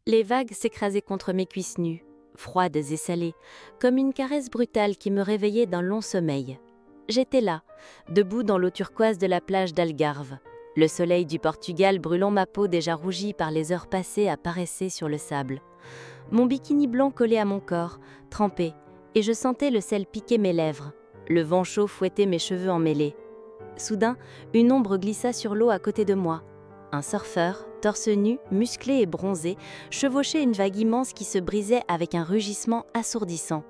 Les vagues s'écrasaient contre mes cuisses nues, froides et salées, comme une caresse brutale qui me réveillait d'un long sommeil. J'étais là, debout dans l'eau turquoise de la plage d'Algarve. Le soleil du Portugal brûlant ma peau déjà rougie par les heures passées apparaissait sur le sable. Mon bikini blanc collé à mon corps, trempé, et je sentais le sel piquer mes lèvres. Le vent chaud fouettait mes cheveux emmêlés. Soudain, une ombre glissa sur l'eau à côté de moi. Un surfeur, torse nu, musclé et bronzé, chevauchait une vague immense qui se brisait avec un rugissement assourdissant.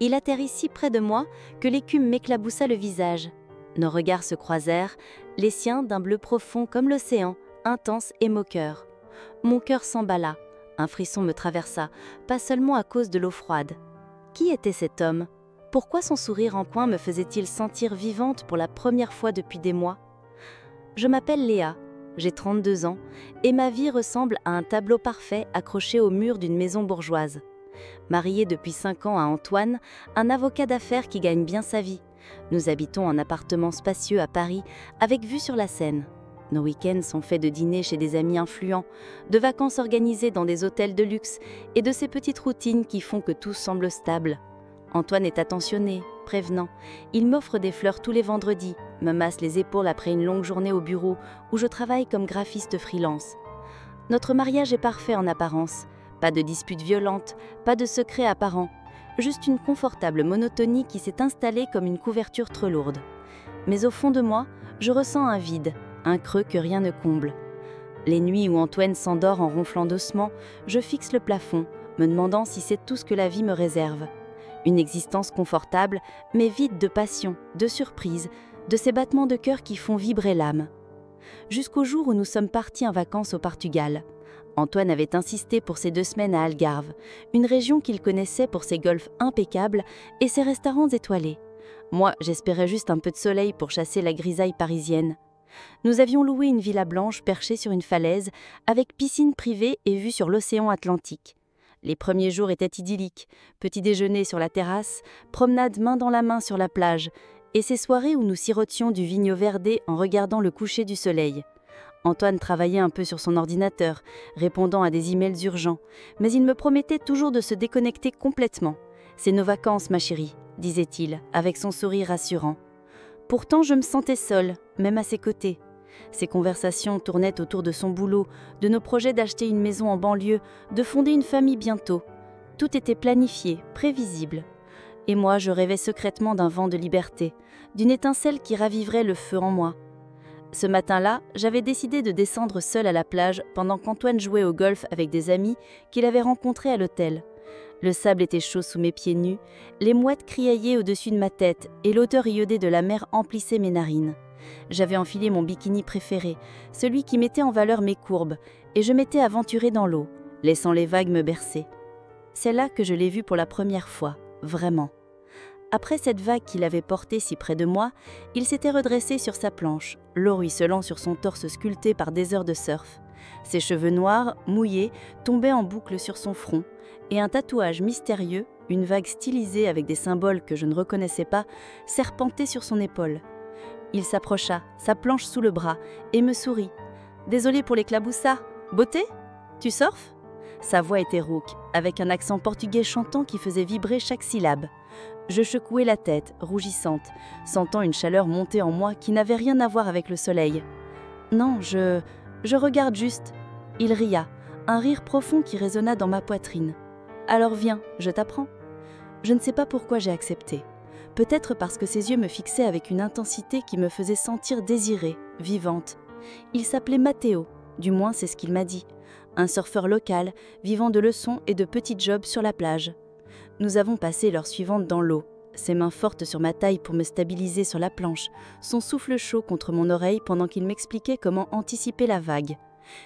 Il atterrit si près de moi que l'écume m'éclaboussa le visage. Nos regards se croisèrent, les siens d'un bleu profond comme l'océan, intense et moqueur. Mon cœur s'emballa, un frisson me traversa, pas seulement à cause de l'eau froide. Qui était cet homme ? Pourquoi son sourire en coin me faisait-il sentir vivante pour la première fois depuis des mois ? Je m'appelle Léa, j'ai 32 ans, et ma vie ressemble à un tableau parfait accroché au mur d'une maison bourgeoise. Mariée depuis 5 ans à Antoine, un avocat d'affaires qui gagne bien sa vie. Nous habitons en appartement spacieux à Paris, avec vue sur la Seine. Nos week-ends sont faits de dîners chez des amis influents, de vacances organisées dans des hôtels de luxe et de ces petites routines qui font que tout semble stable. Antoine est attentionné, prévenant. Il m'offre des fleurs tous les vendredis, me masse les épaules après une longue journée au bureau où je travaille comme graphiste freelance. Notre mariage est parfait en apparence. Pas de disputes violentes, pas de secrets apparents. Juste une confortable monotonie qui s'est installée comme une couverture trop lourde. Mais au fond de moi, je ressens un vide, un creux que rien ne comble. Les nuits où Antoine s'endort en ronflant doucement, je fixe le plafond, me demandant si c'est tout ce que la vie me réserve. Une existence confortable, mais vide de passion, de surprise, de ces battements de cœur qui font vibrer l'âme. Jusqu'au jour où nous sommes partis en vacances au Portugal. Antoine avait insisté pour ses 2 semaines à Algarve, une région qu'il connaissait pour ses golfs impeccables et ses restaurants étoilés. Moi, j'espérais juste un peu de soleil pour chasser la grisaille parisienne. Nous avions loué une villa blanche perchée sur une falaise, avec piscine privée et vue sur l'océan Atlantique. Les premiers jours étaient idylliques, petit déjeuner sur la terrasse, promenade main dans la main sur la plage, et ces soirées où nous sirotions du vigno verdé en regardant le coucher du soleil. Antoine travaillait un peu sur son ordinateur, répondant à des emails urgents, mais il me promettait toujours de se déconnecter complètement. « C'est nos vacances, ma chérie », disait-il, avec son sourire rassurant. Pourtant, je me sentais seule, même à ses côtés. Ses conversations tournaient autour de son boulot, de nos projets d'acheter une maison en banlieue, de fonder une famille bientôt. Tout était planifié, prévisible. Et moi, je rêvais secrètement d'un vent de liberté, d'une étincelle qui raviverait le feu en moi. Ce matin-là, j'avais décidé de descendre seule à la plage pendant qu'Antoine jouait au golf avec des amis qu'il avait rencontrés à l'hôtel. Le sable était chaud sous mes pieds nus, les mouettes criaillaient au-dessus de ma tête et l'odeur iodée de la mer emplissait mes narines. J'avais enfilé mon bikini préféré, celui qui mettait en valeur mes courbes, et je m'étais aventurée dans l'eau, laissant les vagues me bercer. C'est là que je l'ai vu pour la première fois, vraiment. Après cette vague qu'il avait portée si près de moi, il s'était redressé sur sa planche, l'eau ruisselant sur son torse sculpté par des heures de surf. Ses cheveux noirs, mouillés, tombaient en boucle sur son front, et un tatouage mystérieux, une vague stylisée avec des symboles que je ne reconnaissais pas, serpentait sur son épaule. Il s'approcha, sa planche sous le bras, et me sourit. « Désolé pour l'éclaboussat. Beauté ? Tu surfes ?» Sa voix était rauque, avec un accent portugais chantant qui faisait vibrer chaque syllabe. Je secouai la tête, rougissante, sentant une chaleur monter en moi qui n'avait rien à voir avec le soleil. « Non, je regarde juste. » Il ria, un rire profond qui résonna dans ma poitrine. « Alors viens, je t'apprends. » Je ne sais pas pourquoi j'ai accepté. Peut-être parce que ses yeux me fixaient avec une intensité qui me faisait sentir désirée, vivante. Il s'appelait Matteo, du moins c'est ce qu'il m'a dit. Un surfeur local, vivant de leçons et de petits jobs sur la plage. Nous avons passé l'heure suivante dans l'eau, ses mains fortes sur ma taille pour me stabiliser sur la planche, son souffle chaud contre mon oreille pendant qu'il m'expliquait comment anticiper la vague.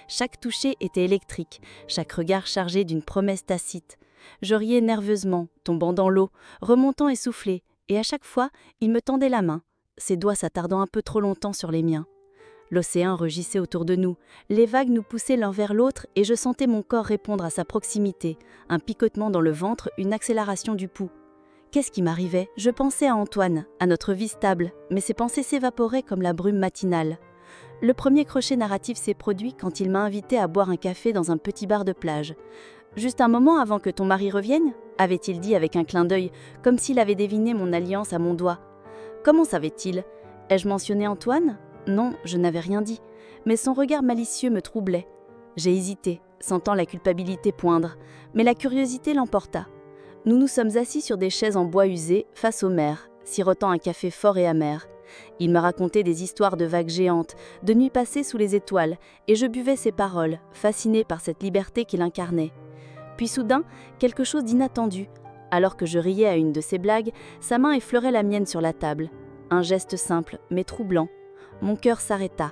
Chaque toucher était électrique, chaque regard chargé d'une promesse tacite. Je riais nerveusement, tombant dans l'eau, remontant essoufflée, et à chaque fois, il me tendait la main, ses doigts s'attardant un peu trop longtemps sur les miens. L'océan rugissait autour de nous, les vagues nous poussaient l'un vers l'autre et je sentais mon corps répondre à sa proximité, un picotement dans le ventre, une accélération du pouls. Qu'est-ce qui m'arrivait ? Je pensais à Antoine, à notre vie stable, mais ces pensées s'évaporaient comme la brume matinale. Le premier crochet narratif s'est produit quand il m'a invité à boire un café dans un petit bar de plage. Juste un moment avant que ton mari revienne, avait-il dit avec un clin d'œil, comme s'il avait deviné mon alliance à mon doigt. Comment savait-il? Ai-je mentionné Antoine? Non, je n'avais rien dit, mais son regard malicieux me troublait. J'ai hésité, sentant la culpabilité poindre, mais la curiosité l'emporta. Nous nous sommes assis sur des chaises en bois usé, face aux mers, sirotant un café fort et amer. Il me racontait des histoires de vagues géantes, de nuits passées sous les étoiles, et je buvais ses paroles, fasciné par cette liberté qu'il incarnait. Puis soudain, quelque chose d'inattendu. Alors que je riais à une de ses blagues, sa main effleurait la mienne sur la table. Un geste simple, mais troublant. Mon cœur s'arrêta.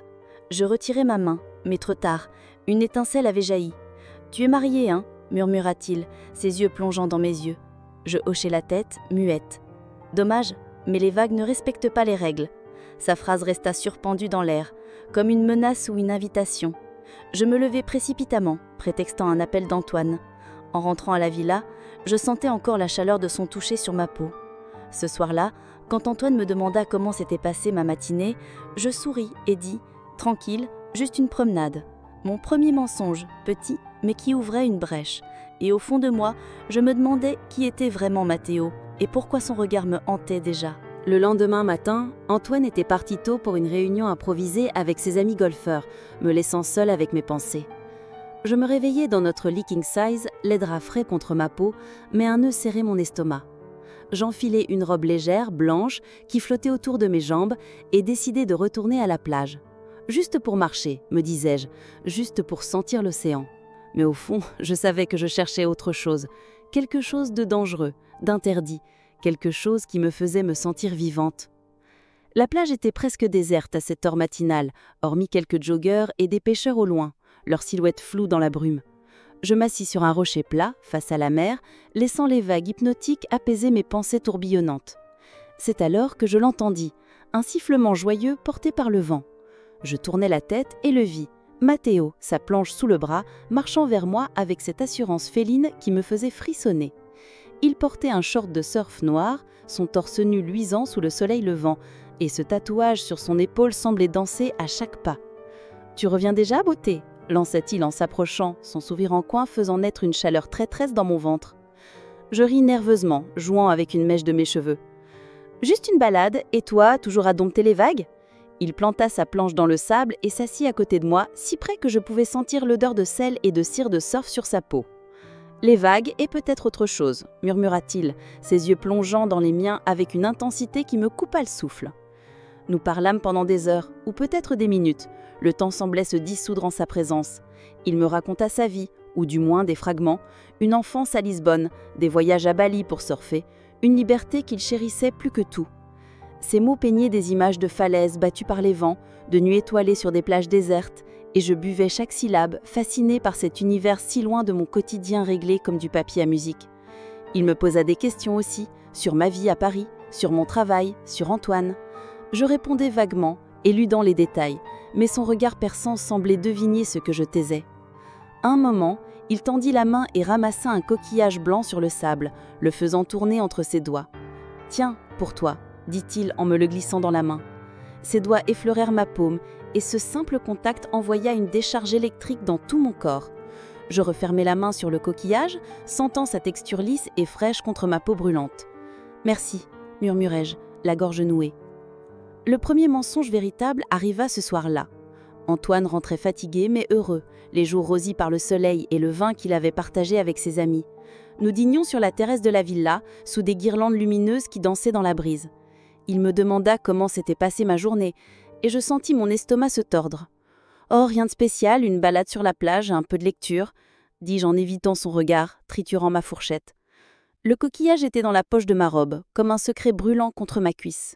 Je retirai ma main, mais trop tard. Une étincelle avait jailli. « Tu es mariée, hein ?» murmura-t-il, ses yeux plongeant dans mes yeux. Je hochai la tête, muette. Dommage, mais les vagues ne respectent pas les règles. Sa phrase resta suspendue dans l'air, comme une menace ou une invitation. Je me levai précipitamment, prétextant un appel d'Antoine. En rentrant à la villa, je sentais encore la chaleur de son toucher sur ma peau. Ce soir-là, quand Antoine me demanda comment s'était passée ma matinée, je souris et dis « Tranquille, juste une promenade ». Mon premier mensonge, petit, mais qui ouvrait une brèche. Et au fond de moi, je me demandais qui était vraiment Mathéo et pourquoi son regard me hantait déjà. Le lendemain matin, Antoine était parti tôt pour une réunion improvisée avec ses amis golfeurs, me laissant seule avec mes pensées. Je me réveillais dans notre lit king size, les draps frais contre ma peau, mais un nœud serrait mon estomac. J'enfilai une robe légère, blanche, qui flottait autour de mes jambes et décidai de retourner à la plage. Juste pour marcher, me disais-je, juste pour sentir l'océan. Mais au fond, je savais que je cherchais autre chose, quelque chose de dangereux, d'interdit, quelque chose qui me faisait me sentir vivante. La plage était presque déserte à cette heure matinale, hormis quelques joggeurs et des pêcheurs au loin, leurs silhouettes floues dans la brume. Je m'assis sur un rocher plat, face à la mer, laissant les vagues hypnotiques apaiser mes pensées tourbillonnantes. C'est alors que je l'entendis, un sifflement joyeux porté par le vent. Je tournai la tête et le vis, Mathéo, sa planche sous le bras, marchant vers moi avec cette assurance féline qui me faisait frissonner. Il portait un short de surf noir, son torse nu luisant sous le soleil levant, et ce tatouage sur son épaule semblait danser à chaque pas. « Tu reviens déjà, beauté ?» lança-t-il en s'approchant, son sourire en coin faisant naître une chaleur traîtresse dans mon ventre. Je ris nerveusement, jouant avec une mèche de mes cheveux. « Juste une balade, et toi, toujours à dompter les vagues ?» Il planta sa planche dans le sable et s'assit à côté de moi, si près que je pouvais sentir l'odeur de sel et de cire de surf sur sa peau. « Les vagues et peut-être autre chose, » murmura-t-il, ses yeux plongeant dans les miens avec une intensité qui me coupa le souffle. Nous parlâmes pendant des heures, ou peut-être des minutes. Le temps semblait se dissoudre en sa présence. Il me raconta sa vie, ou du moins des fragments, une enfance à Lisbonne, des voyages à Bali pour surfer, une liberté qu'il chérissait plus que tout. Ses mots peignaient des images de falaises battues par les vents, de nuits étoilées sur des plages désertes, et je buvais chaque syllabe, fasciné par cet univers si loin de mon quotidien réglé comme du papier à musique. Il me posa des questions aussi, sur ma vie à Paris, sur mon travail, sur Antoine. Je répondais vaguement, éludant les détails, mais son regard perçant semblait deviner ce que je taisais. Un moment, il tendit la main et ramassa un coquillage blanc sur le sable, le faisant tourner entre ses doigts. « Tiens, pour toi », dit-il en me le glissant dans la main. Ses doigts effleurèrent ma paume, et ce simple contact envoya une décharge électrique dans tout mon corps. Je refermai la main sur le coquillage, sentant sa texture lisse et fraîche contre ma peau brûlante. « Merci », murmurai-je, la gorge nouée. Le premier mensonge véritable arriva ce soir-là. Antoine rentrait fatigué mais heureux, les joues rosies par le soleil et le vin qu'il avait partagé avec ses amis. Nous dînions sur la terrasse de la villa, sous des guirlandes lumineuses qui dansaient dans la brise. Il me demanda comment s'était passée ma journée, et je sentis mon estomac se tordre. « Oh, rien de spécial, une balade sur la plage, un peu de lecture », dis-je en évitant son regard, triturant ma fourchette. Le coquillage était dans la poche de ma robe, comme un secret brûlant contre ma cuisse.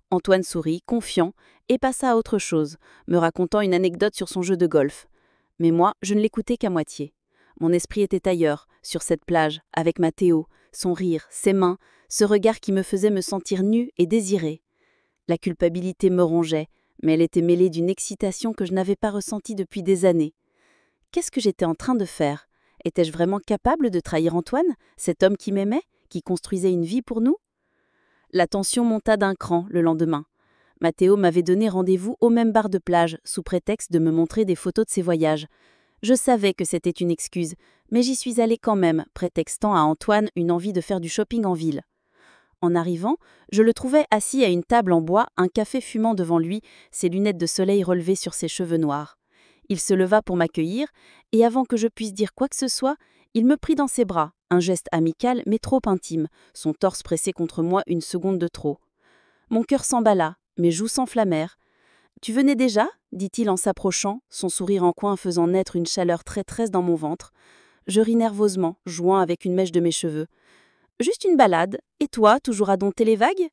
Antoine sourit, confiant, et passa à autre chose, me racontant une anecdote sur son jeu de golf. Mais moi, je ne l'écoutais qu'à moitié. Mon esprit était ailleurs, sur cette plage, avec Mathéo, son rire, ses mains, ce regard qui me faisait me sentir nue et désirée. La culpabilité me rongeait, mais elle était mêlée d'une excitation que je n'avais pas ressentie depuis des années. Qu'est-ce que j'étais en train de faire? Étais-je vraiment capable de trahir Antoine, cet homme qui m'aimait, qui construisait une vie pour nous? La tension monta d'un cran le lendemain. Matteo m'avait donné rendez-vous au même bar de plage, sous prétexte de me montrer des photos de ses voyages. Je savais que c'était une excuse, mais j'y suis allée quand même, prétextant à Antoine une envie de faire du shopping en ville. En arrivant, je le trouvais assis à une table en bois, un café fumant devant lui, ses lunettes de soleil relevées sur ses cheveux noirs. Il se leva pour m'accueillir, et avant que je puisse dire quoi que ce soit, il me prit dans ses bras, un geste amical mais trop intime, son torse pressé contre moi une seconde de trop. Mon cœur s'emballa, mes joues s'enflammèrent. « Tu venais déjà ?» dit-il en s'approchant, son sourire en coin faisant naître une chaleur traîtresse dans mon ventre. Je ris nerveusement, jouant avec une mèche de mes cheveux. « Juste une balade, et toi, toujours à dompter les vagues ?»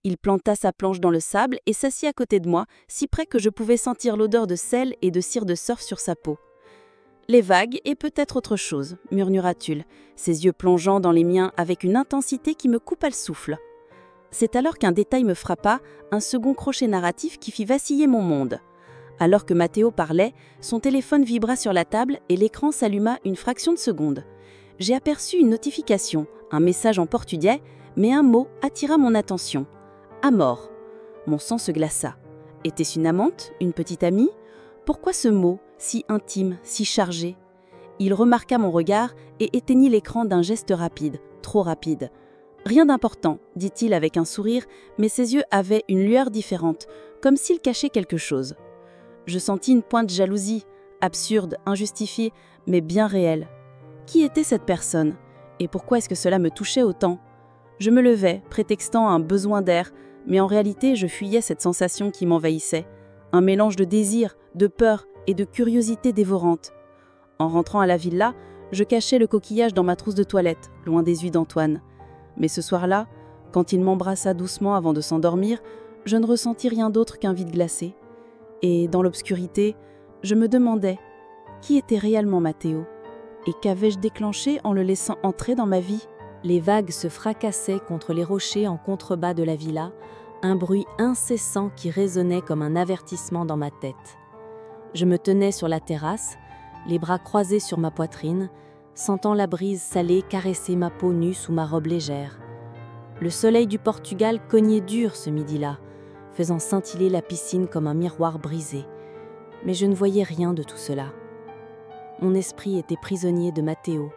Il planta sa planche dans le sable et s'assit à côté de moi, si près que je pouvais sentir l'odeur de sel et de cire de surf sur sa peau. « Les vagues et peut-être autre chose, » murmura-t-il, ses yeux plongeant dans les miens avec une intensité qui me coupa le souffle. C'est alors qu'un détail me frappa, un second crochet narratif qui fit vaciller mon monde. Alors que Matteo parlait, son téléphone vibra sur la table et l'écran s'alluma une fraction de seconde. J'ai aperçu une notification, un message en portugais, mais un mot attira mon attention. Amor. Mon sang se glaça. Était-ce une amante, une petite amie ? Pourquoi ce mot, si intime, si chargé ? Il remarqua mon regard et éteignit l'écran d'un geste rapide, trop rapide. Rien d'important, dit-il avec un sourire, mais ses yeux avaient une lueur différente, comme s'il cachait quelque chose. Je sentis une pointe de jalousie, absurde, injustifiée, mais bien réelle. Qui était cette personne ? Et pourquoi est-ce que cela me touchait autant ? Je me levai, prétextant un besoin d'air, mais en réalité je fuyais cette sensation qui m'envahissait. Un mélange de désir, de peur et de curiosité dévorante. En rentrant à la villa, je cachai le coquillage dans ma trousse de toilette, loin des yeux d'Antoine. Mais ce soir-là, quand il m'embrassa doucement avant de s'endormir, je ne ressentis rien d'autre qu'un vide glacé. Et dans l'obscurité, je me demandais qui était réellement Matteo et qu'avais-je déclenché en le laissant entrer dans ma vie. Les vagues se fracassaient contre les rochers en contrebas de la villa, un bruit incessant qui résonnait comme un avertissement dans ma tête. Je me tenais sur la terrasse, les bras croisés sur ma poitrine, sentant la brise salée caresser ma peau nue sous ma robe légère. Le soleil du Portugal cognait dur ce midi-là, faisant scintiller la piscine comme un miroir brisé. Mais je ne voyais rien de tout cela. Mon esprit était prisonnier de Matteo,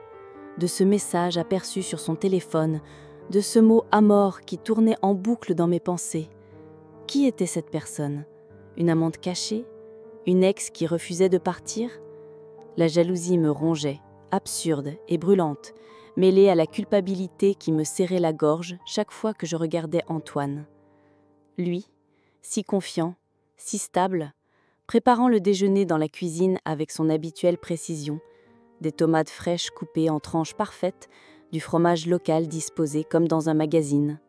de ce message aperçu sur son téléphone, de ce mot amor qui tournait en boucle dans mes pensées. Qui était cette personne ? Une amante cachée ? Une ex qui refusait de partir ? La jalousie me rongeait, absurde et brûlante, mêlée à la culpabilité qui me serrait la gorge chaque fois que je regardais Antoine. Lui, si confiant, si stable, préparant le déjeuner dans la cuisine avec son habituelle précision, des tomates fraîches coupées en tranches parfaites, du fromage local disposé comme dans un magazine.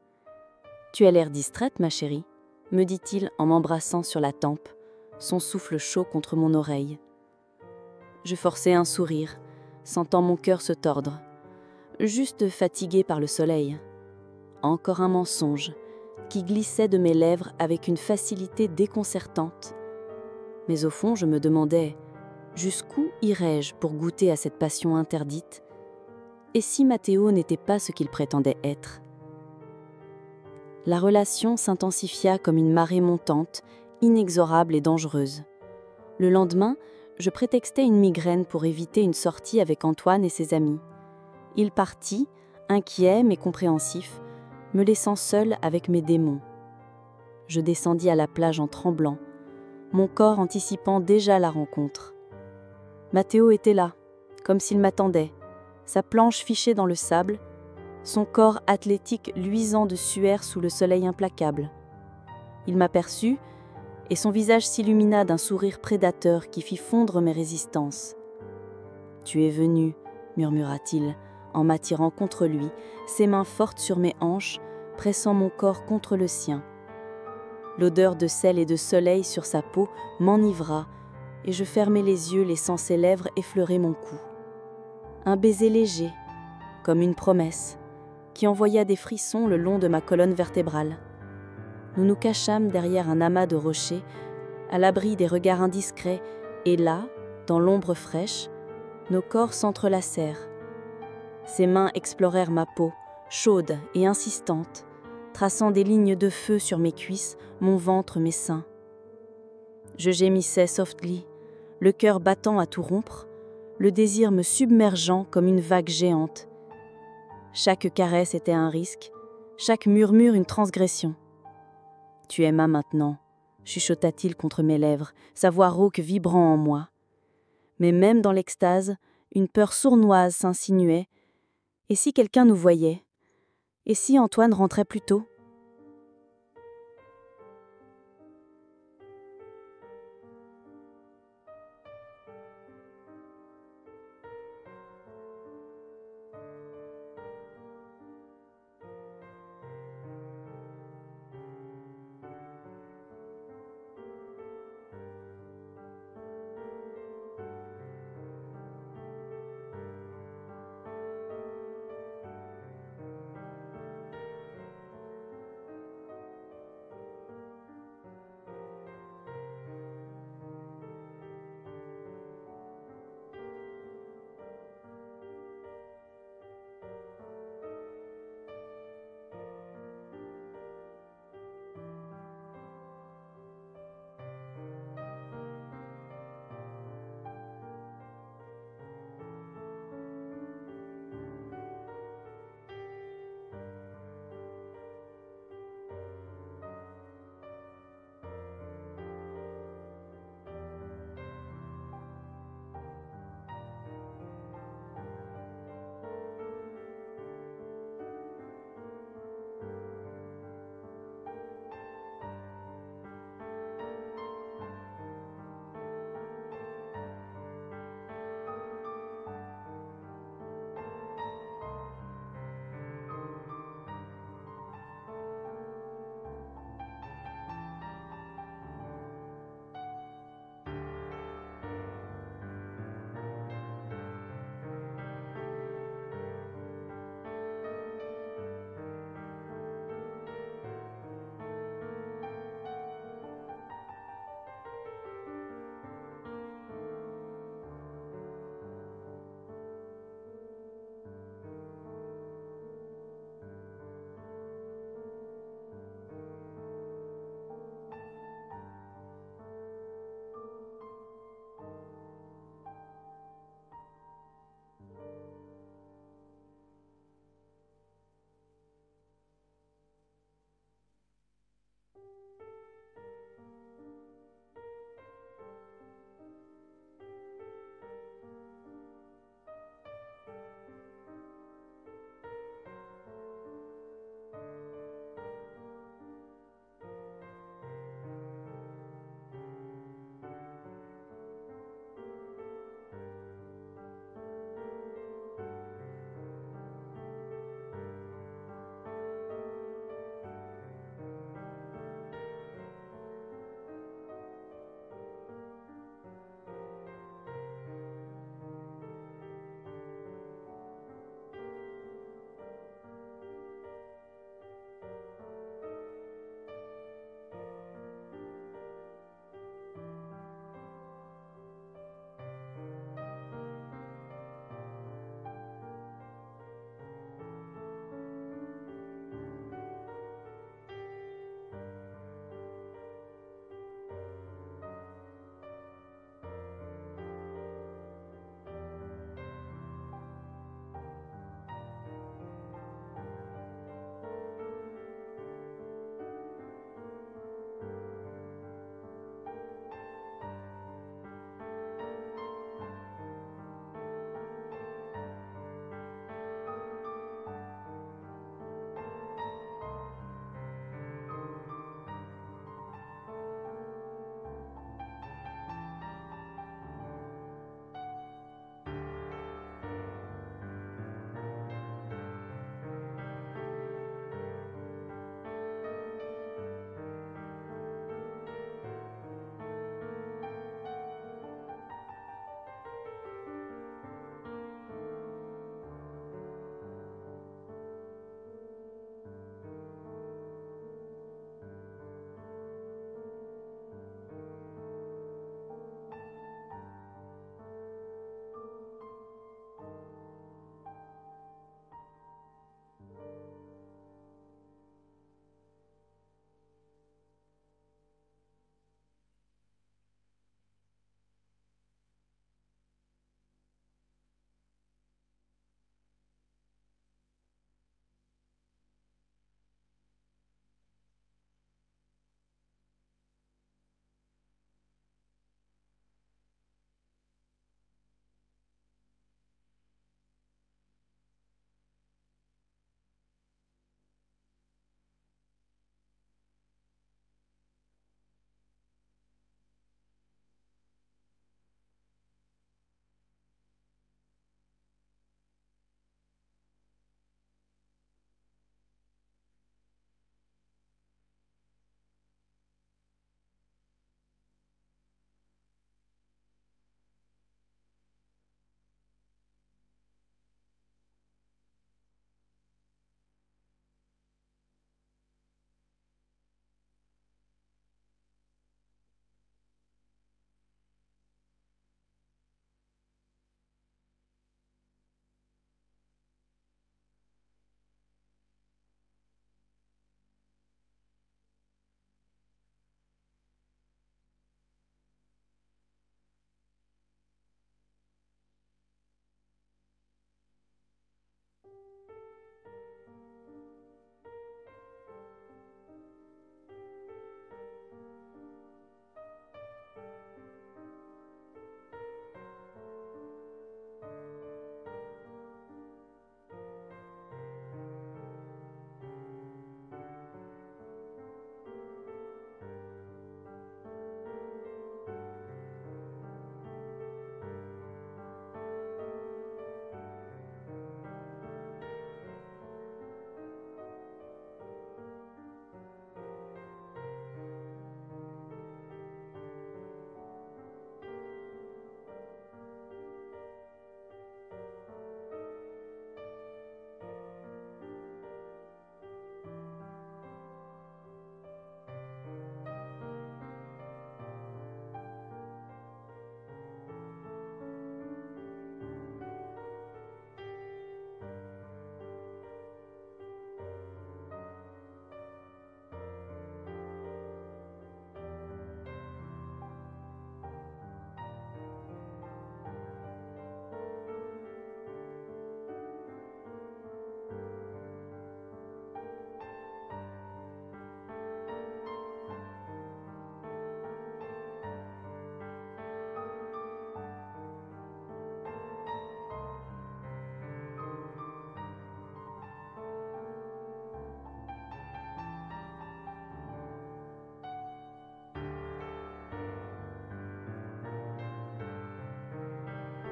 « Tu as l'air distraite, ma chérie », me dit-il en m'embrassant sur la tempe, son souffle chaud contre mon oreille. Je forçai un sourire, sentant mon cœur se tordre. Juste fatiguée par le soleil. Encore un mensonge, qui glissait de mes lèvres avec une facilité déconcertante. Mais au fond, je me demandais, jusqu'où irais-je pour goûter à cette passion interdite ? Et si Matteo n'était pas ce qu'il prétendait être ? La relation s'intensifia comme une marée montante, inexorable et dangereuse. Le lendemain, je prétextais une migraine pour éviter une sortie avec Antoine et ses amis. Il partit, inquiet mais compréhensif, me laissant seule avec mes démons. Je descendis à la plage en tremblant, mon corps anticipant déjà la rencontre. Matteo était là, comme s'il m'attendait, sa planche fichée dans le sable, son corps athlétique luisant de suaire sous le soleil implacable. Il m'aperçut, et son visage s'illumina d'un sourire prédateur qui fit fondre mes résistances. « Tu es venu », murmura-t-il, en m'attirant contre lui, ses mains fortes sur mes hanches, pressant mon corps contre le sien. L'odeur de sel et de soleil sur sa peau m'enivra, et je fermai les yeux laissant ses lèvres effleurer mon cou. Un baiser léger, comme une promesse, qui envoya des frissons le long de ma colonne vertébrale. Nous nous cachâmes derrière un amas de rochers, à l'abri des regards indiscrets, et là, dans l'ombre fraîche, nos corps s'entrelacèrent. Ses mains explorèrent ma peau, chaude et insistante, traçant des lignes de feu sur mes cuisses, mon ventre, mes seins. Je gémissais softly, le cœur battant à tout rompre, le désir me submergeant comme une vague géante. Chaque caresse était un risque, chaque murmure une transgression. « Tu es ma maintenant », chuchota-t-il contre mes lèvres, sa voix rauque vibrant en moi. Mais même dans l'extase, une peur sournoise s'insinuait. Et si quelqu'un nous voyait? Et si Antoine rentrait plus tôt?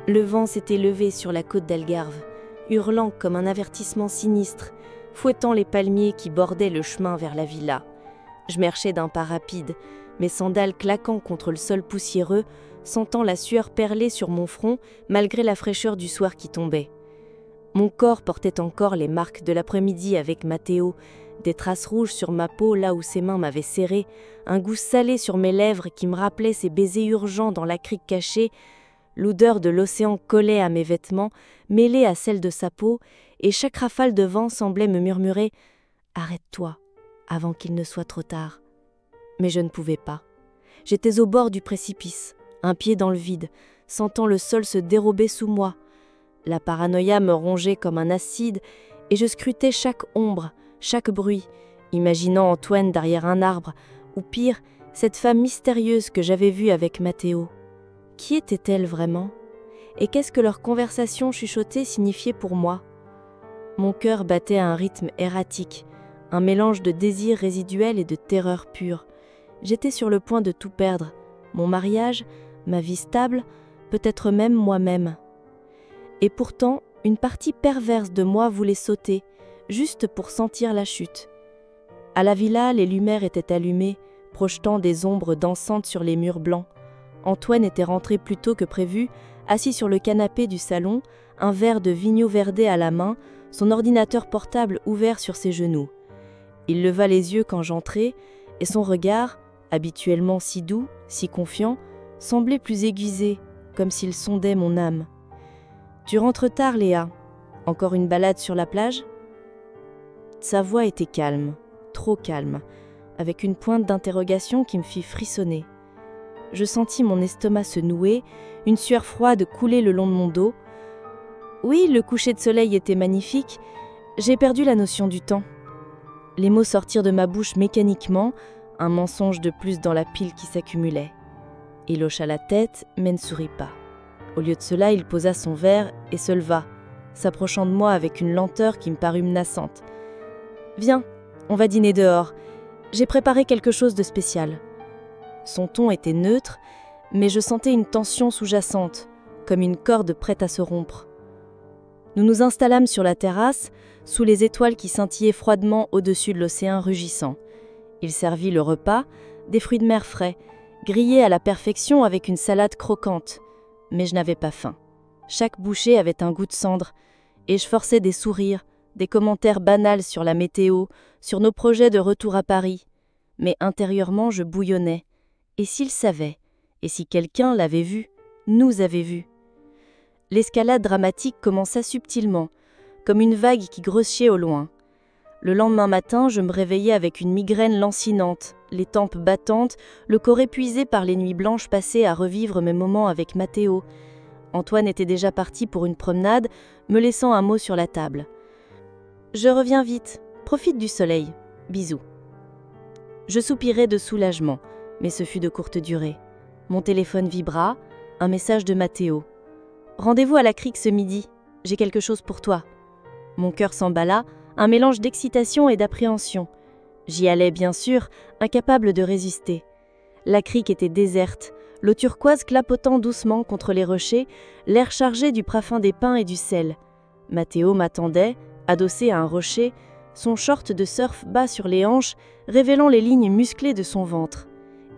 Le vent s'était levé sur la côte d'Algarve, hurlant comme un avertissement sinistre, fouettant les palmiers qui bordaient le chemin vers la villa. Je marchais d'un pas rapide, mes sandales claquant contre le sol poussiéreux, sentant la sueur perler sur mon front malgré la fraîcheur du soir qui tombait. Mon corps portait encore les marques de l'après-midi avec Matteo, des traces rouges sur ma peau là où ses mains m'avaient serré, un goût salé sur mes lèvres qui me rappelait ses baisers urgents dans la crique cachée. L'odeur de l'océan collait à mes vêtements, mêlée à celle de sa peau, et chaque rafale de vent semblait me murmurer « Arrête-toi, avant qu'il ne soit trop tard ». Mais je ne pouvais pas. J'étais au bord du précipice, un pied dans le vide, sentant le sol se dérober sous moi. La paranoïa me rongeait comme un acide, et je scrutais chaque ombre, chaque bruit, imaginant Antoine derrière un arbre, ou pire, cette femme mystérieuse que j'avais vue avec Matteo. Qui était-elle vraiment? Et qu'est-ce que leur conversation chuchotée signifiait pour moi? Mon cœur battait à un rythme erratique, un mélange de désir résiduel et de terreur pure. J'étais sur le point de tout perdre, mon mariage, ma vie stable, peut-être même moi-même. Et pourtant, une partie perverse de moi voulait sauter, juste pour sentir la chute. À la villa, les lumières étaient allumées, projetant des ombres dansantes sur les murs blancs. Antoine était rentré plus tôt que prévu, assis sur le canapé du salon, un verre de Vigno Verde à la main, son ordinateur portable ouvert sur ses genoux. Il leva les yeux quand j'entrai, et son regard, habituellement si doux, si confiant, semblait plus aiguisé, comme s'il sondait mon âme. « Tu rentres tard, Léa. Encore une balade sur la plage ?» Sa voix était calme, trop calme, avec une pointe d'interrogation qui me fit frissonner. Je sentis mon estomac se nouer, une sueur froide couler le long de mon dos. Oui, le coucher de soleil était magnifique, j'ai perdu la notion du temps. Les mots sortirent de ma bouche mécaniquement, un mensonge de plus dans la pile qui s'accumulait. Il hocha la tête, mais ne sourit pas. Au lieu de cela, il posa son verre et se leva, s'approchant de moi avec une lenteur qui me parut menaçante. « Viens, on va dîner dehors. J'ai préparé quelque chose de spécial. » Son ton était neutre, mais je sentais une tension sous-jacente, comme une corde prête à se rompre. Nous nous installâmes sur la terrasse, sous les étoiles qui scintillaient froidement au-dessus de l'océan rugissant. Il servit le repas, des fruits de mer frais, grillés à la perfection avec une salade croquante. Mais je n'avais pas faim. Chaque bouchée avait un goût de cendre, et je forçais des sourires, des commentaires banals sur la météo, sur nos projets de retour à Paris. Mais intérieurement, je bouillonnais. Et s'il savait, et si quelqu'un l'avait vu, nous avait vus. L'escalade dramatique commença subtilement, comme une vague qui grossiait au loin. Le lendemain matin, je me réveillais avec une migraine lancinante, les tempes battantes, le corps épuisé par les nuits blanches passées à revivre mes moments avec Matteo. Antoine était déjà parti pour une promenade, me laissant un mot sur la table. « Je reviens vite, profite du soleil, bisous. » Je soupirai de soulagement, mais ce fut de courte durée. Mon téléphone vibra, un message de Matteo. « Rendez-vous à la crique ce midi, j'ai quelque chose pour toi. » Mon cœur s'emballa, un mélange d'excitation et d'appréhension. J'y allais bien sûr, incapable de résister. La crique était déserte, l'eau turquoise clapotant doucement contre les rochers, l'air chargé du parfum des pins et du sel. Matteo m'attendait, adossé à un rocher, son short de surf bas sur les hanches, révélant les lignes musclées de son ventre.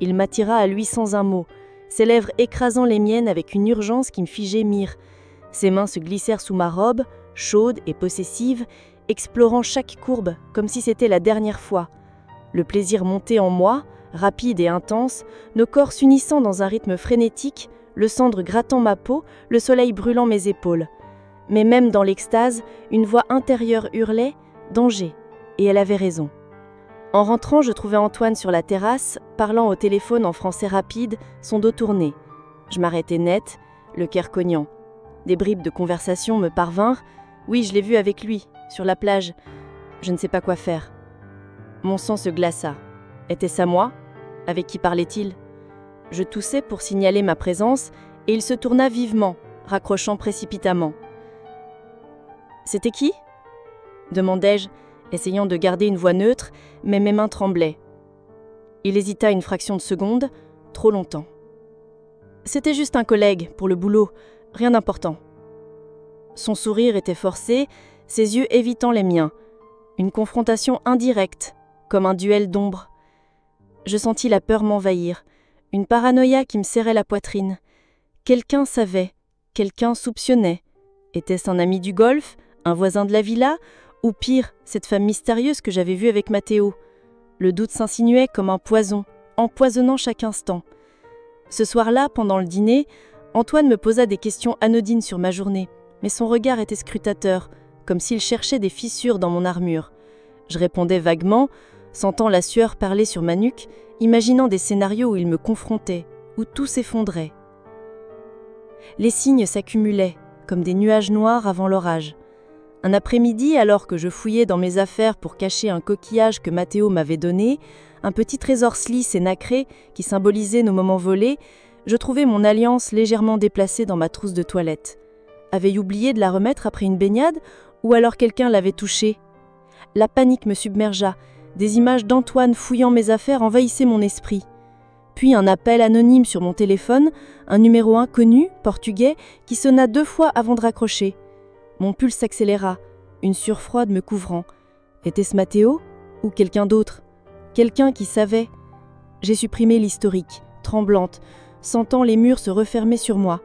Il m'attira à lui sans un mot, ses lèvres écrasant les miennes avec une urgence qui me fit gémir. Ses mains se glissèrent sous ma robe, chaude et possessive, explorant chaque courbe comme si c'était la dernière fois. Le plaisir montait en moi, rapide et intense, nos corps s'unissant dans un rythme frénétique, le cendre grattant ma peau, le soleil brûlant mes épaules. Mais même dans l'extase, une voix intérieure hurlait « Danger !» Et elle avait raison. En rentrant, je trouvais Antoine sur la terrasse, parlant au téléphone en français rapide, son dos tourné. Je m'arrêtai net, le cœur cognant. Des bribes de conversation me parvinrent. Oui, je l'ai vu avec lui, sur la plage. Je ne sais pas quoi faire. Mon sang se glaça. Était-ce à moi? Avec qui parlait-il? Je toussai pour signaler ma présence, et il se tourna vivement, raccrochant précipitamment. « C'était qui ?» demandai-je, essayant de garder une voix neutre, mais mes mains tremblaient. Il hésita une fraction de seconde, trop longtemps. « C'était juste un collègue, pour le boulot. Rien d'important. Son sourire était forcé, ses yeux évitant les miens. Une confrontation indirecte, comme un duel d'ombre. Je sentis la peur m'envahir, une paranoïa qui me serrait la poitrine. Quelqu'un savait, quelqu'un soupçonnait. Était-ce un ami du golf, un voisin de la villa, ou pire, cette femme mystérieuse que j'avais vue avec Matteo? Le doute s'insinuait comme un poison, empoisonnant chaque instant. Ce soir-là, pendant le dîner, Antoine me posa des questions anodines sur ma journée, mais son regard était scrutateur, comme s'il cherchait des fissures dans mon armure. Je répondais vaguement, sentant la sueur perler sur ma nuque, imaginant des scénarios où il me confrontait, où tout s'effondrait. Les signes s'accumulaient, comme des nuages noirs avant l'orage. Un après-midi, alors que je fouillais dans mes affaires pour cacher un coquillage que Matteo m'avait donné, un petit trésor lisse et nacré qui symbolisait nos moments volés, je trouvai mon alliance légèrement déplacée dans ma trousse de toilette. Avait-je oublié de la remettre après une baignade, ou alors quelqu'un l'avait touchée? La panique me submergea. Des images d'Antoine fouillant mes affaires envahissaient mon esprit. Puis un appel anonyme sur mon téléphone, un numéro inconnu, portugais, qui sonna 2 fois avant de raccrocher. Mon pulse s'accéléra, une sueur froide me couvrant. Était-ce Matteo ou quelqu'un d'autre? Quelqu'un qui savait. J'ai supprimé l'historique, tremblante, sentant les murs se refermer sur moi.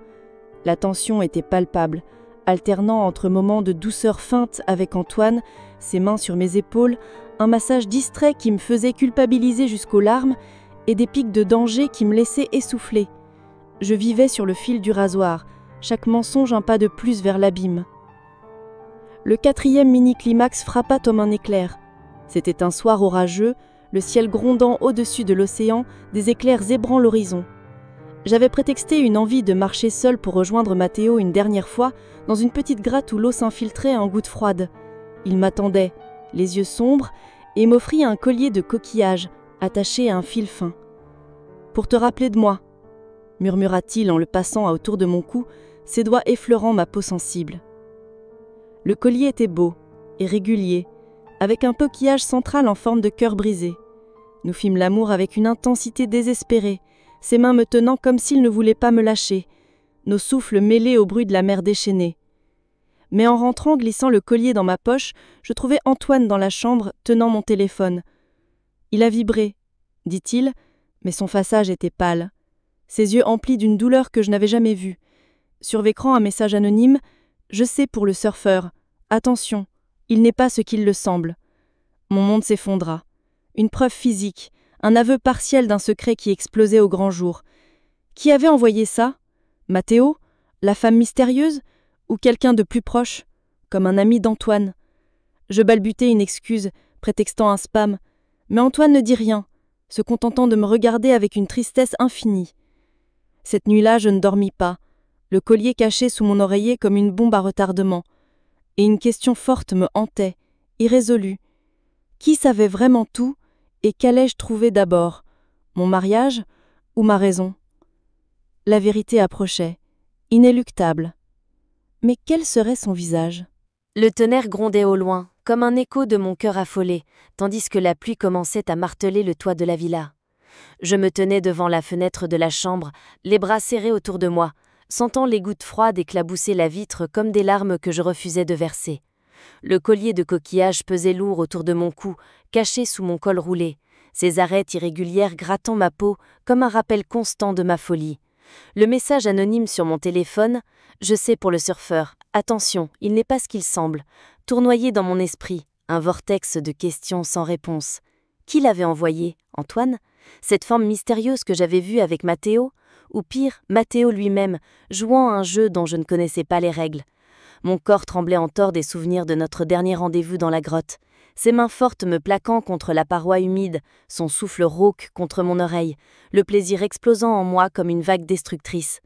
La tension était palpable, alternant entre moments de douceur feinte avec Antoine, ses mains sur mes épaules, un massage distrait qui me faisait culpabiliser jusqu'aux larmes, et des pics de danger qui me laissaient essouffler. Je vivais sur le fil du rasoir, chaque mensonge un pas de plus vers l'abîme. Le 4e mini-climax frappa comme un éclair. C'était un soir orageux, le ciel grondant au-dessus de l'océan, des éclairs zébrant l'horizon. J'avais prétexté une envie de marcher seule pour rejoindre Matteo une dernière fois, dans une petite gratte où l'eau s'infiltrait en gouttes froides. Il m'attendait, les yeux sombres, et m'offrit un collier de coquillages, attaché à un fil fin. « Pour te rappeler de moi », murmura-t-il en le passant autour de mon cou, ses doigts effleurant ma peau sensible. Le collier était beau et régulier, avec un coquillage central en forme de cœur brisé. Nous fîmes l'amour avec une intensité désespérée, ses mains me tenant comme s'il ne voulait pas me lâcher, nos souffles mêlés au bruit de la mer déchaînée. Mais en rentrant, glissant le collier dans ma poche, je trouvai Antoine dans la chambre, tenant mon téléphone. « Il a vibré », dit-il, mais son façage était pâle. Ses yeux emplis d'une douleur que je n'avais jamais vue. Sur l'écran, un message anonyme « Je sais pour le surfeur. Attention, il n'est pas ce qu'il le semble. » Mon monde s'effondra. Une preuve physique, un aveu partiel d'un secret qui explosait au grand jour. Qui avait envoyé ça? Matteo? La femme mystérieuse? Ou quelqu'un de plus proche? Comme un ami d'Antoine? Je balbutai une excuse, prétextant un spam. Mais Antoine ne dit rien, se contentant de me regarder avec une tristesse infinie. Cette nuit-là, je ne dormis pas, le collier caché sous mon oreiller comme une bombe à retardement. Et une question forte me hantait, irrésolue. Qui savait vraiment tout, et qu'allais-je trouver d'abord? Mon mariage ou ma raison? La vérité approchait, inéluctable. Mais quel serait son visage? Le tonnerre grondait au loin, comme un écho de mon cœur affolé, tandis que la pluie commençait à marteler le toit de la villa. Je me tenais devant la fenêtre de la chambre, les bras serrés autour de moi, sentant les gouttes froides éclabousser la vitre comme des larmes que je refusais de verser. Le collier de coquillages pesait lourd autour de mon cou, caché sous mon col roulé, ses arêtes irrégulières grattant ma peau comme un rappel constant de ma folie. Le message anonyme sur mon téléphone, « Je sais pour le surfeur, attention, il n'est pas ce qu'il semble », tournoyait dans mon esprit, un vortex de questions sans réponse. Qui l'avait envoyé? Antoine? Cette forme mystérieuse que j'avais vue avec Matteo? Ou pire, Matteo lui-même, jouant à un jeu dont je ne connaissais pas les règles. Mon corps tremblait en tort des souvenirs de notre dernier rendez-vous dans la grotte, ses mains fortes me plaquant contre la paroi humide, son souffle rauque contre mon oreille, le plaisir explosant en moi comme une vague destructrice.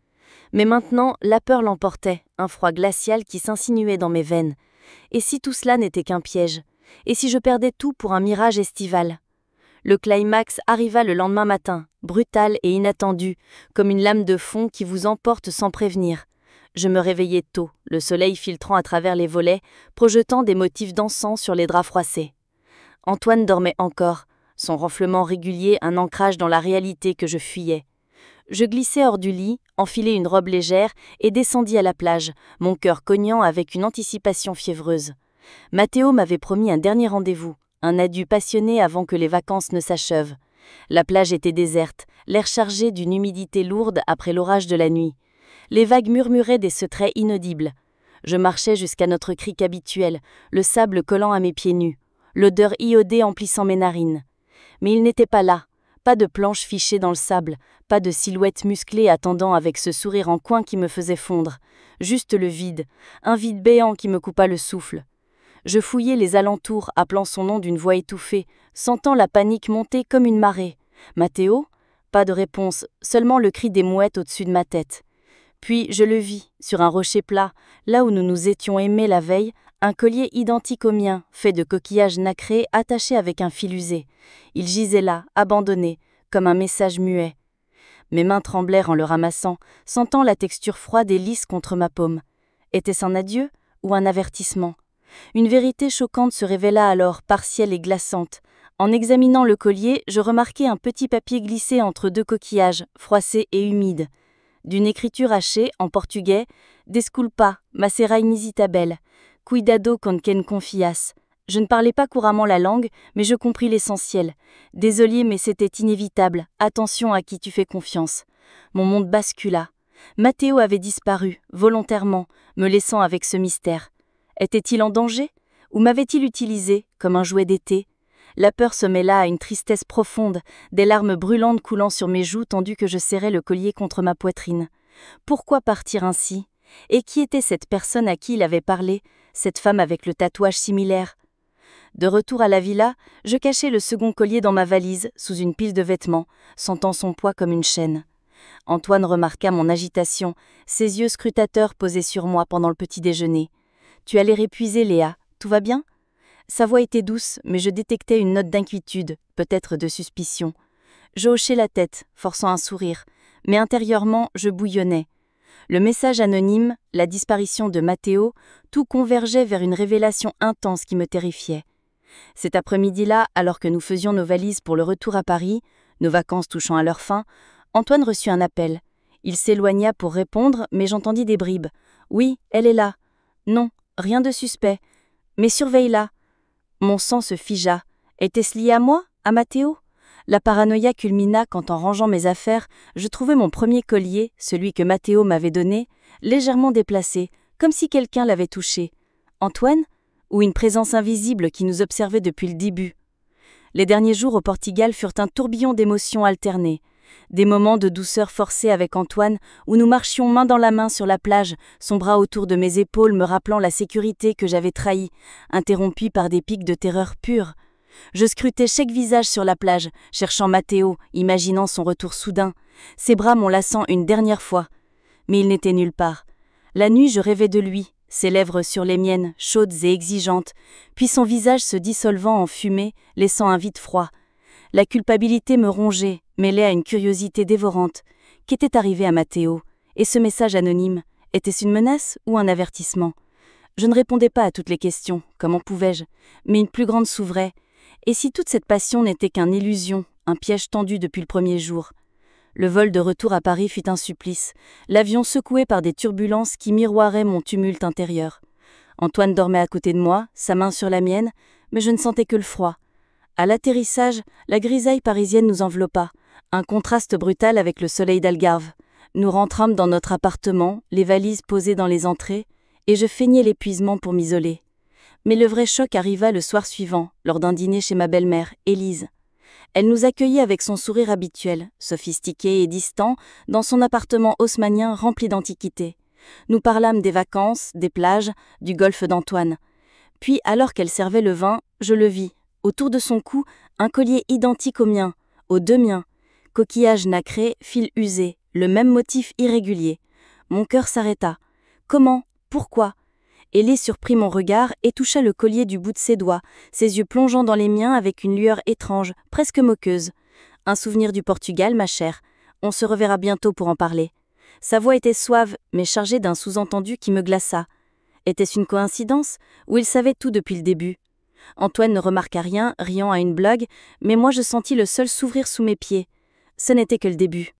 Mais maintenant, la peur l'emportait, un froid glacial qui s'insinuait dans mes veines. Et si tout cela n'était qu'un piège? Et si je perdais tout pour un mirage estival? Le climax arriva le lendemain matin, brutal et inattendu, comme une lame de fond qui vous emporte sans prévenir. Je me réveillai tôt, le soleil filtrant à travers les volets, projetant des motifs d'encens sur les draps froissés. Antoine dormait encore, son ronflement régulier un ancrage dans la réalité que je fuyais. Je glissai hors du lit, enfilai une robe légère et descendis à la plage, mon cœur cognant avec une anticipation fiévreuse. Matteo m'avait promis un dernier rendez-vous, un adieu passionné avant que les vacances ne s'achèvent. La plage était déserte, l'air chargé d'une humidité lourde après l'orage de la nuit. Les vagues murmuraient des secrets inaudibles. Je marchais jusqu'à notre crique habituel, le sable collant à mes pieds nus, l'odeur iodée emplissant mes narines. Mais il n'était pas là, pas de planches fichées dans le sable, pas de silhouette musclée attendant avec ce sourire en coin qui me faisait fondre, juste le vide, un vide béant qui me coupa le souffle. Je fouillais les alentours, appelant son nom d'une voix étouffée, sentant la panique monter comme une marée. « Matteo ?» Pas de réponse, seulement le cri des mouettes au-dessus de ma tête. Puis je le vis, sur un rocher plat, là où nous nous étions aimés la veille, un collier identique au mien, fait de coquillages nacrés attachés avec un fil usé. Il gisait là, abandonné, comme un message muet. Mes mains tremblèrent en le ramassant, sentant la texture froide et lisse contre ma paume. Était-ce un adieu ou un avertissement ? Une vérité choquante se révéla alors, partielle et glaçante. En examinant le collier, je remarquai un petit papier glissé entre deux coquillages, froissés et humides. D'une écriture hachée, en portugais, « Desculpa, ma será inésitabel, cuidado con quien confias ». Je ne parlais pas couramment la langue, mais je compris l'essentiel. « Désolé, mais c'était inévitable, attention à qui tu fais confiance ». Mon monde bascula. Matteo avait disparu, volontairement, me laissant avec ce mystère. Était-il en danger ? Ou m'avait-il utilisé, comme un jouet d'été ? La peur se mêla à une tristesse profonde, des larmes brûlantes coulant sur mes joues tandis que je serrais le collier contre ma poitrine. Pourquoi partir ainsi ? Et qui était cette personne à qui il avait parlé, cette femme avec le tatouage similaire ? De retour à la villa, je cachai le second collier dans ma valise, sous une pile de vêtements, sentant son poids comme une chaîne. Antoine remarqua mon agitation, ses yeux scrutateurs posés sur moi pendant le petit déjeuner. « Tu as l'air épuisée, Léa, tout va bien ?» Sa voix était douce, mais je détectais une note d'inquiétude, peut-être de suspicion. Je hochai la tête, forçant un sourire, mais intérieurement, je bouillonnais. Le message anonyme, la disparition de Matteo, tout convergeait vers une révélation intense qui me terrifiait. Cet après-midi-là, alors que nous faisions nos valises pour le retour à Paris, nos vacances touchant à leur fin, Antoine reçut un appel. Il s'éloigna pour répondre, mais j'entendis des bribes. « Oui, elle est là. »« Non, rien de suspect. Mais surveille-la. » Mon sang se figea. Était-ce lié à moi, à Matteo ? La paranoïa culmina quand, en rangeant mes affaires, je trouvai mon premier collier, celui que Matteo m'avait donné, légèrement déplacé, comme si quelqu'un l'avait touché. Antoine ? Ou une présence invisible qui nous observait depuis le début ? Les derniers jours au Portugal furent un tourbillon d'émotions alternées. Des moments de douceur forcée avec Antoine, où nous marchions main dans la main sur la plage, son bras autour de mes épaules me rappelant la sécurité que j'avais trahie, interrompue par des pics de terreur pure. Je scrutais chaque visage sur la plage, cherchant Matteo, imaginant son retour soudain, ses bras m'enlaçant une dernière fois. Mais il n'était nulle part. La nuit, je rêvais de lui, ses lèvres sur les miennes, chaudes et exigeantes, puis son visage se dissolvant en fumée, laissant un vide froid. La culpabilité me rongeait, mêlée à une curiosité dévorante. Qu'était arrivé à Matteo ? Et ce message anonyme, était-ce une menace ou un avertissement ? Je ne répondais pas à toutes les questions, comment pouvais-je ? Mais une plus grande s'ouvrait. Et si toute cette passion n'était qu'une illusion, un piège tendu depuis le premier jour ? Le vol de retour à Paris fut un supplice, l'avion secoué par des turbulences qui miroiraient mon tumulte intérieur. Antoine dormait à côté de moi, sa main sur la mienne, mais je ne sentais que le froid. À l'atterrissage, la grisaille parisienne nous enveloppa, un contraste brutal avec le soleil d'Algarve. Nous rentrâmes dans notre appartement, les valises posées dans les entrées, et je feignais l'épuisement pour m'isoler. Mais le vrai choc arriva le soir suivant, lors d'un dîner chez ma belle-mère, Élise. Elle nous accueillit avec son sourire habituel, sophistiqué et distant, dans son appartement haussmannien rempli d'antiquités. Nous parlâmes des vacances, des plages, du golfe d'Antoine. Puis, alors qu'elle servait le vin, je le vis. Autour de son cou, un collier identique au mien, aux deux miens. Coquillage nacré, fil usé, le même motif irrégulier. Mon cœur s'arrêta. Comment ? Pourquoi ? Hélé surprit mon regard et toucha le collier du bout de ses doigts, ses yeux plongeant dans les miens avec une lueur étrange, presque moqueuse. Un souvenir du Portugal, ma chère. On se reverra bientôt pour en parler. Sa voix était suave, mais chargée d'un sous-entendu qui me glaça. Était-ce une coïncidence, ou il savait tout depuis le début ? Antoine ne remarqua rien, riant à une blague, mais moi je sentis le sol s'ouvrir sous mes pieds. Ce n'était que le début.